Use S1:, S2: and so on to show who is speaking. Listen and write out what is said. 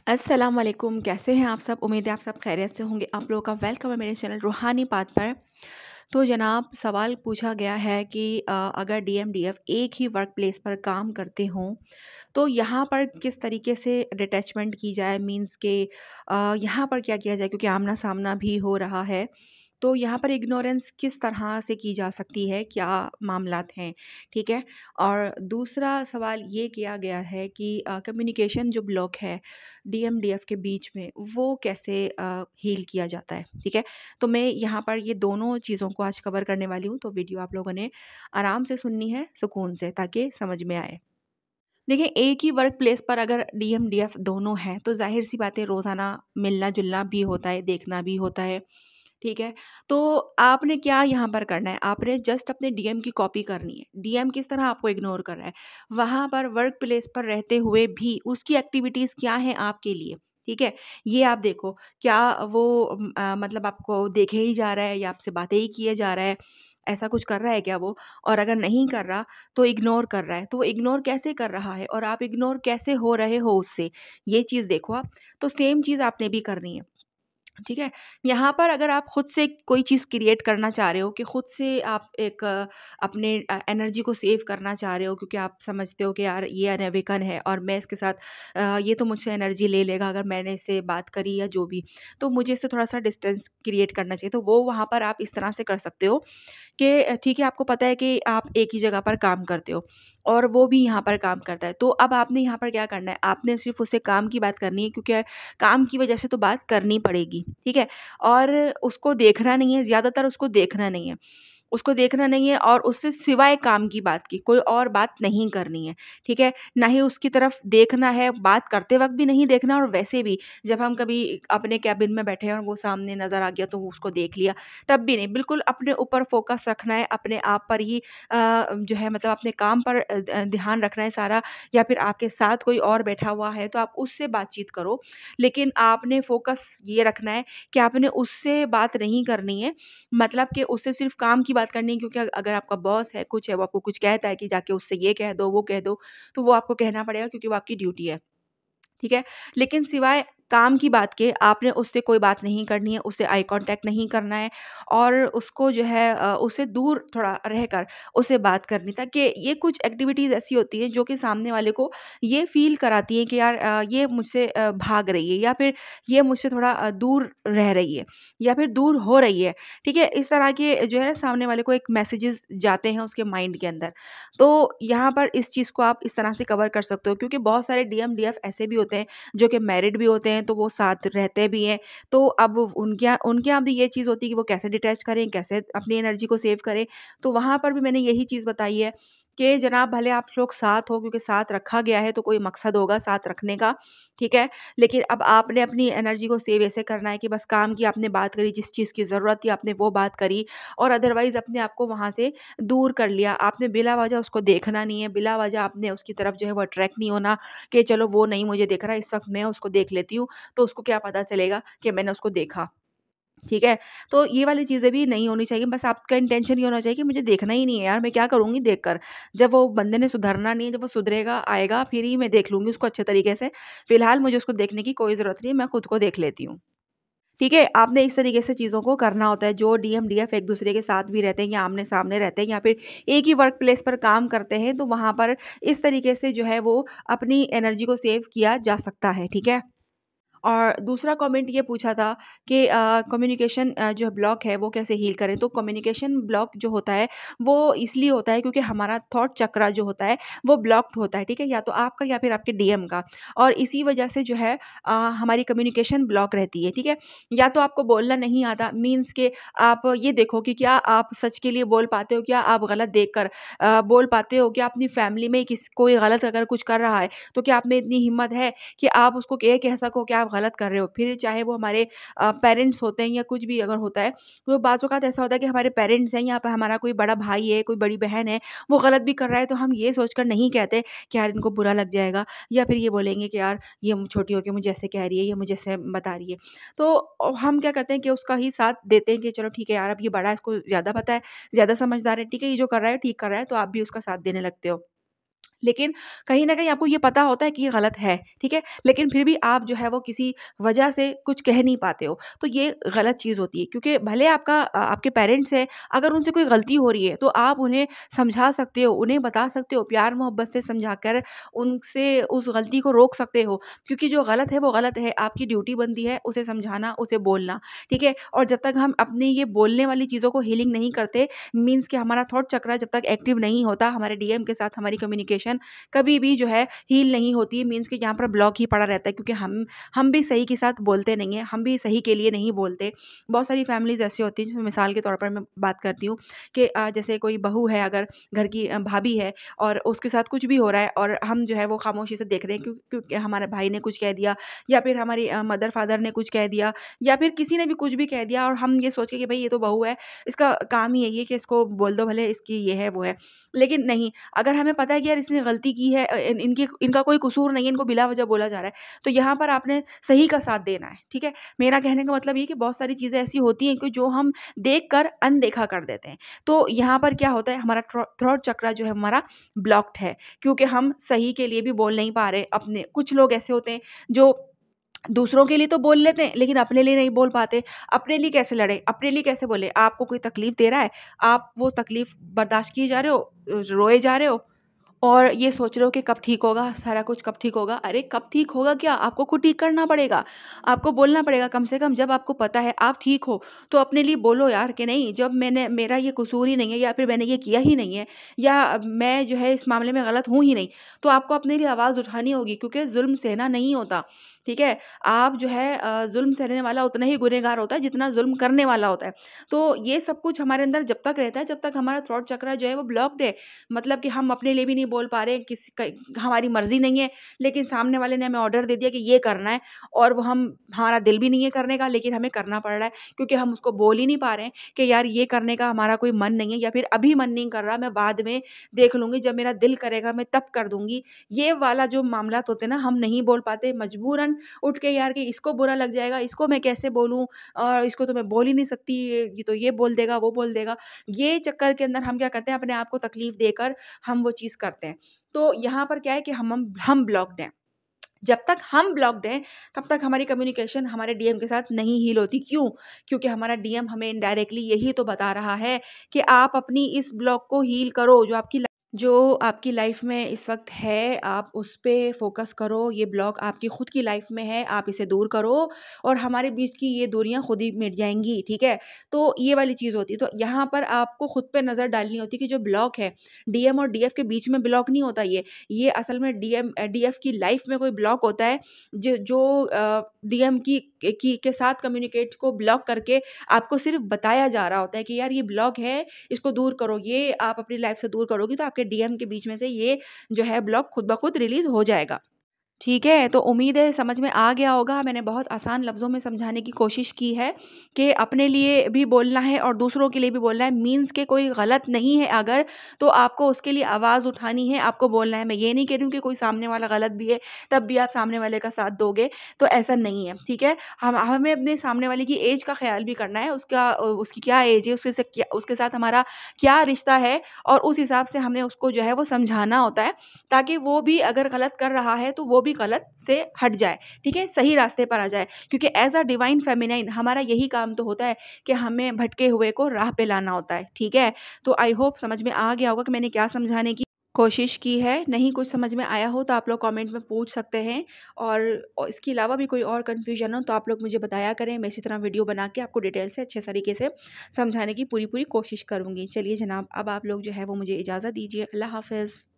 S1: अस्सलाम वालेकुम, कैसे हैं आप सब? उम्मीद है आप सब खैरियत से होंगे। आप लोगों का वेलकम है मेरे चैनल रूहानी बात पर। तो जनाब सवाल पूछा गया है कि अगर डीएमडीएफ एक ही वर्क प्लेस पर काम करते हों, तो यहाँ पर किस तरीके से डिटैचमेंट की जाए? मीन्स के यहाँ पर क्या किया जाए? क्योंकि आमना-सामना भी हो रहा है। तो यहाँ पर इग्नोरेंस किस तरह से की जा सकती है? क्या मामलात हैं? ठीक है? और दूसरा सवाल ये किया गया है कि कम्युनिकेशन जो ब्लॉक है डीएमडीएफ के बीच में, वो कैसे हील किया जाता है? ठीक है? तो मैं यहाँ पर ये दोनों चीज़ों को आज कवर करने वाली हूँ, तो वीडियो आप लोगों ने आराम से सुननी है, सुकून से, ताकि समझ में आए। देखिए, एक ही वर्क प्लेस पर अगर डीएमडीएफ दोनों हैं, तो ज़ाहिर-सी बात है रोज़ाना मिलना-जुलना भी होता है, देखना भी होता है, ठीक है? तो आपने क्या यहाँ पर करना है, आपने जस्ट अपने डीएम की कॉपी करनी है। डीएम किस तरह आपको इग्नोर कर रहा है, वहाँ पर वर्क प्लेस पर रहते हुए भी उसकी एक्टिविटीज़ क्या हैं आपके लिए, ठीक है? ये आप देखो, क्या वो मतलब आपको देखे ही जा रहा है या आपसे बातें ही किए जा रहा है, ऐसा कुछ कर रहा है क्या वो? और अगर नहीं कर रहा, तो इग्नोर कर रहा है, तो वो इग्नोर कैसे कर रहा है और आप इग्नोर कैसे हो रहे हो उससे, ये चीज़ देखो आप। तो सेम चीज़ आपने भी करनी है। ठीक है? यहाँ पर अगर आप खुद से कोई चीज़ क्रिएट करना चाह रहे हो कि खुद से आप एक अपने एनर्जी को सेव करना चाह रहे हो, क्योंकि आप समझते हो कि यार ये अनविकन है और मैं इसके साथ ये तो मुझसे एनर्जी ले लेगा अगर मैंने इससे बात करी या जो भी, तो मुझे इससे थोड़ा-सा डिस्टेंस क्रिएट करना चाहिए। तो वो वहाँ पर आप इस तरह से कर सकते हो कि ठीक है, आपको पता है कि आप एक ही जगह पर काम करते हो और वो भी यहाँ पर काम करता है। तो अब आपने यहाँ पर क्या करना है, आपने सिर्फ़ उससे काम की बात करनी है, क्योंकि काम की वजह से तो बात करनी पड़ेगी, ठीक है? और उसको देखना नहीं है, ज़्यादातर उसको देखना नहीं है। उसको देखना नहीं है और उससे सिवाय काम की बात की, कोई और बात नहीं करनी है, ठीक है? ना ही उसकी तरफ देखना है, बात करते वक़्त भी नहीं देखना और वैसे भी जब हम कभी अपने केबिन में बैठे हैं और वो सामने नज़र आ गया तो उसको देख लिया, तब भी नहीं। बिल्कुल अपने ऊपर फ़ोकस रखना है, अपने आप पर ही जो है मतलब अपने काम पर ध्यान रखना है सारा, या फिर आपके साथ कोई और बैठा हुआ है तो आप उससे बातचीत करो। लेकिन आपने फ़ोकस ये रखना है कि आपने उससे बात नहीं करनी है, मतलब कि उससे सिर्फ़ काम की बात करनी है, क्योंकि अगर आपका बॉस है, कुछ है, वो आपको कुछ कहता है कि जाके उससे ये कह दो, वो कह दो, तो वो आपको कहना पड़ेगा क्योंकि वो आपकी ड्यूटी है। ठीक है? लेकिन सिवाय काम की बात के आपने उससे कोई बात नहीं करनी है, उससे आई कॉन्टैक्ट नहीं करना है और उसको जो है उससे दूर थोड़ा रहकर उससे बात करनी, ताकि ये कुछ एक्टिविटीज़ ऐसी होती हैं जो कि सामने वाले को ये फ़ील कराती हैं कि यार ये मुझसे भाग रही है या फिर ये मुझसे थोड़ा दूर रह रही है या फिर दूर हो रही है। ठीक है? इस तरह के जो है ना सामने वाले को एक मैसेजेस जाते हैं उसके माइंड के अंदर। तो यहाँ पर इस चीज़ को आप इस तरह से कवर कर सकते हो, क्योंकि बहुत सारे डीएम-डीएफ ऐसे भी होते हैं जो कि मैरिड भी होते हैं, तो वो साथ रहते भी हैं। तो अब उनके यहाँ भी ये चीज़ होती है कि वो कैसे डिटैच करें, कैसे अपनी एनर्जी को सेव करें। तो वहाँ पर भी मैंने यही चीज़ बताई है कि जनाब भले आप लोग साथ हो, क्योंकि साथ रखा गया है तो कोई मकसद होगा साथ रखने का, ठीक है? लेकिन अब आपने अपनी एनर्जी को सेव ऐसे करना है कि बस काम की आपने बात करी, जिस चीज़ की ज़रूरत थी आपने वो बात करी और अदरवाइज़ अपने आप को वहाँ से दूर कर लिया। आपने बिला वजह उसको देखना नहीं है, बिला वजह आपने उसकी तरफ जो है वो अट्रैक्ट नहीं होना कि चलो वो नहीं मुझे देख रहा है, इस वक़्त मैं उसको देख लेती हूँ, तो उसको क्या पता चलेगा कि मैंने उसको देखा, ठीक है? तो ये वाली चीज़ें भी नहीं होनी चाहिए, बस आपका इंटेंशन ये होना चाहिए कि मुझे देखना ही नहीं है यार, मैं क्या करूँगी देखकर? जब वो बंदे ने सुधरना नहीं है, जब वो सुधरेगा, आएगा, फिर ही मैं देख लूँगी उसको अच्छे तरीके से। फ़िलहाल मुझे उसको देखने की कोई ज़रूरत नहीं है, मैं खुद को देख लेती हूँ। ठीक है? आपने इस तरीके से चीज़ों को करना होता है। जो डीएम-डीएफ एक-दूसरे के साथ भी रहते हैं या आमने-सामने रहते हैं या फिर एक ही वर्क प्लेस पर काम करते हैं, तो वहाँ पर इस तरीके से जो है वो अपनी एनर्जी को सेव किया जा सकता है, ठीक है? और दूसरा कमेंट ये पूछा था कि कम्युनिकेशन जो ब्लॉक है वो कैसे हील करें? तो कम्युनिकेशन ब्लॉक जो होता है वो इसलिए होता है क्योंकि हमारा थॉट चक्रा जो होता है वो ब्लॉक्ड होता है, ठीक है? या तो आपका या फिर आपके डीएम का, और इसी वजह से जो है हमारी कम्युनिकेशन ब्लॉक रहती है, ठीक है? या तो आपको बोलना नहीं आता, मीन्स के आप ये देखो कि क्या आप सच के लिए बोल पाते हो? क्या आप गलत देखकर बोल पाते हो? क्या अपनी फैमिली में कोई गलत अगर कुछ कर रहा है, तो क्या आप में इतनी हिम्मत है कि आप उसको ये कह सको कि आप गलत कर रहे हो। फिर चाहे वो हमारे पेरेंट्स होते हैं या कुछ भी अगर होता है, तो बाज़ औक़ात ऐसा होता है कि हमारे पेरेंट्स हैं या फिर हमारा कोई बड़ा भाई है, कोई बड़ी बहन है, वो गलत भी कर रहा है, तो हम ये सोचकर नहीं कहते कि यार इनको बुरा लग जाएगा, या फिर ये बोलेंगे कि यार ये छोटी होके मुझे ऐसे कह रही है, ये मुझे ऐसे बता रही है। तो हम क्या करते हैं कि उसका ही साथ देते हैं कि चलो ठीक है यार, अब ये बड़ा है, इसको ज़्यादा पता है, ज़्यादा समझदार है, ठीक है, ये जो कर रहा है ठीक कर रहा है, तो आप भी उसका साथ देने लगते हो। लेकिन कहीं न कहीं आपको ये पता होता है कि ये गलत है, ठीक है? लेकिन फिर भी आप जो है वो किसी वजह से कुछ कह नहीं पाते हो, तो ये गलत चीज़ होती है क्योंकि भले आपके पेरेंट्स हैं, अगर उनसे कोई गलती हो रही है, तो आप उन्हें समझा सकते हो, उन्हें बता सकते हो, प्यार-मोहब्बत से समझाकर उनसे उस गलती को रोक सकते हो क्योंकि जो गलत है, वो गलत है। आपकी ड्यूटी बनती है उसे समझाना, उसे बोलना, ठीक है? और जब तक हम अपनी ये बोलने वाली चीज़ों को हीलिंग नहीं करते, मीन्स कि हमारा थॉट चक्र जब तक एक्टिव नहीं होता, हमारे डीएम के साथ हमारी कम्युनिकेशन कभी भी जो है हील नहीं होती है, मीन्स कि यहाँ पर ब्लॉक ही पड़ा रहता है क्योंकि हम भी सही के साथ बोलते नहीं हैं, हम भी सही के लिए नहीं बोलते। बहुत सारी फैमिलीज़ ऐसी होती हैं, जैसे मिसाल के तौर पर मैं बात करती हूँ कि जैसे कोई बहू है, अगर घर की भाभी है और उसके साथ कुछ भी हो रहा है और हम जो है वो खामोशी से देख रहे हैं क्योंकि हमारे भाई ने कुछ कह दिया या फिर हमारी मदर फादर ने कुछ कह दिया या फिर किसी ने भी कुछ भी कह दिया और हम ये सोच के कि भाई ये तो बहू है, इसका काम ही यही है कि इसको बोल दो, भले इसकी ये है वो है। लेकिन नहीं, अगर हमें पता है कि यार इसने गलती की है, इनका कोई कसूर नहीं है, इनको बिला वजह बोला जा रहा है, तो यहाँ पर आपने सही का साथ देना है, ठीक है? मेरा कहने का मतलब ये है कि बहुत सारी चीज़ें ऐसी होती हैं कि जो हम देखकर अनदेखा कर देते हैं। तो यहाँ पर क्या होता है, हमारा थ्रोट चक्र जो है हमारा ब्लॉक्ड है क्योंकि हम सही के लिए भी बोल नहीं पा रहे। अपने कुछ लोग ऐसे होते हैं जो दूसरों के लिए तो बोल लेते हैं, लेकिन अपने लिए नहीं बोल पाते। अपने लिए कैसे लड़ें? अपने लिए कैसे बोलें? आपको कोई तकलीफ़ दे रहा है, आप वो तकलीफ़ बर्दाश्त किए जा रहे हो, रोए जा रहे हो और ये सोच रहे हो कि कब ठीक होगा, सारा कुछ कब ठीक होगा? अरे कब ठीक होगा क्या? आपको खुद ठीक करना पड़ेगा। आपको बोलना पड़ेगा, कम से कम जब आपको पता है आप ठीक हो, तो अपने लिए बोलो यार कि नहीं, जब मेरा ये कसूर ही नहीं है या फिर मैंने ये किया ही नहीं है या मैं जो है इस मामले में गलत हूँ ही नहीं, तो आपको अपने लिए आवाज़ उठानी होगी क्योंकि ज़ुल्म सहना नहीं होता, ठीक है? आप जो है ज़ुल्म सहने वाला उतना ही गुनहगार होता है जितना ज़ुल्म करने वाला होता है। तो ये सब कुछ हमारे अंदर जब तक रहता है, जब तक हमारा थ्रोट चक्र जो है वो ब्लॉक्ड है, मतलब कि हम अपने लिए भी नहीं बोल पा रहे हैं, किसी क हमारी मर्ज़ी नहीं है, लेकिन सामने वाले ने हमें ऑर्डर दे दिया कि ये करना है और वो हम हमारा दिल भी नहीं है करने का, लेकिन हमें करना पड़ रहा है क्योंकि हम उसको बोल ही नहीं पा रहे हैं कि यार ये करने का हमारा कोई मन नहीं है या फिर अभी मन नहीं कर रहा, मैं बाद में देख लूँगी, जब मेरा दिल करेगा मैं तब कर दूँगी। ये वाला जो मामलात होते हैं ना, हम नहीं बोल पाते, मजबूरन उठ के यार कि इसको बुरा लग जाएगा, इसको मैं कैसे बोलूँ और इसको तो मैं बोल ही नहीं सकती, ये तो ये बोल देगा, वो बोल देगा। ये चक्कर के अंदर हम क्या करते हैं, अपने आप को तकलीफ़ देकर हम वो चीज़ करते हैं। तो यहाँ पर क्या है कि हम ब्लॉक्ड हैं। जब तक हम ब्लॉक्ड हैं, तब तक हमारी कम्युनिकेशन हमारे डीएम के साथ नहीं हील होती। क्यों? क्योंकि हमारा डीएम हमें इनडायरेक्टली यही तो बता रहा है कि आप अपनी इस ब्लॉक को हील करो, जो आपकी लाइफ में इस वक़्त है, आप उस पे फ़ोकस करो, ये ब्लॉक आपकी खुद की लाइफ में है, आप इसे दूर करो और हमारे बीच की ये दूरियाँ खुद ही मिट जाएँगी, ठीक है? तो ये वाली चीज़ होती है। तो यहाँ पर आपको खुद पे नज़र डालनी होती है कि जो ब्लॉक है, डीएम और डीएफ के बीच में ब्लॉक नहीं होता ये। ये असल में डीएफ की लाइफ में कोई ब्लॉक होता है, डीएम की के साथ कम्युनिकेट को ब्लॉक करके आपको सिर्फ़ बताया जा रहा होता है कि यार ये ब्लॉक है, इसको दूर करो। ये आप अपनी लाइफ से दूर करोगी तो आपके डीएम के बीच में से ये जो है ब्लॉक खुद ब खुद रिलीज़ हो जाएगा। ठीक है, तो उम्मीद है समझ में आ गया होगा। मैंने बहुत आसान लफ्ज़ों में समझाने की कोशिश की है कि अपने लिए भी बोलना है और दूसरों के लिए भी बोलना है। मीन्स के कोई गलत नहीं है अगर, तो आपको उसके लिए आवाज़ उठानी है, आपको बोलना है। मैं ये नहीं कह रही हूँ कि कोई सामने वाला गलत भी है, तब भी आप सामने वाले का साथ दोगे, तो ऐसा नहीं है, ठीक है? हमें अपने सामने वाले की ऐज का ख़्याल भी करना है, उसकी क्या ऐज है, उसके साथ हमारा क्या रिश्ता है और उस हिसाब से हमें उसको जो है वो समझाना होता है, ताकि वो भी अगर गलत कर रहा है तो वो भी गलत से हट जाए, ठीक है? सही रास्ते पर आ जाए क्योंकि एज़ अ डिवाइन फेमिनाइन हमारा यही काम तो होता है कि हमें भटके हुए को राह पे लाना होता है, ठीक है? तो आई होप समझ में आ गया होगा कि मैंने क्या समझाने की कोशिश की है। नहीं कुछ समझ में आया हो तो आप लोग कमेंट में पूछ सकते हैं और इसके अलावा भी कोई और कन्फ्यूजन हो तो आप लोग मुझे बताया करें। मैं इसी तरह वीडियो बना के आपको डिटेल से अच्छे तरीके से समझाने की पूरी कोशिश करूँगी। चलिए जनाब, अब आप लोग जो है वो मुझे इजाज़त दीजिए। अल्लाह हाफ़िज़।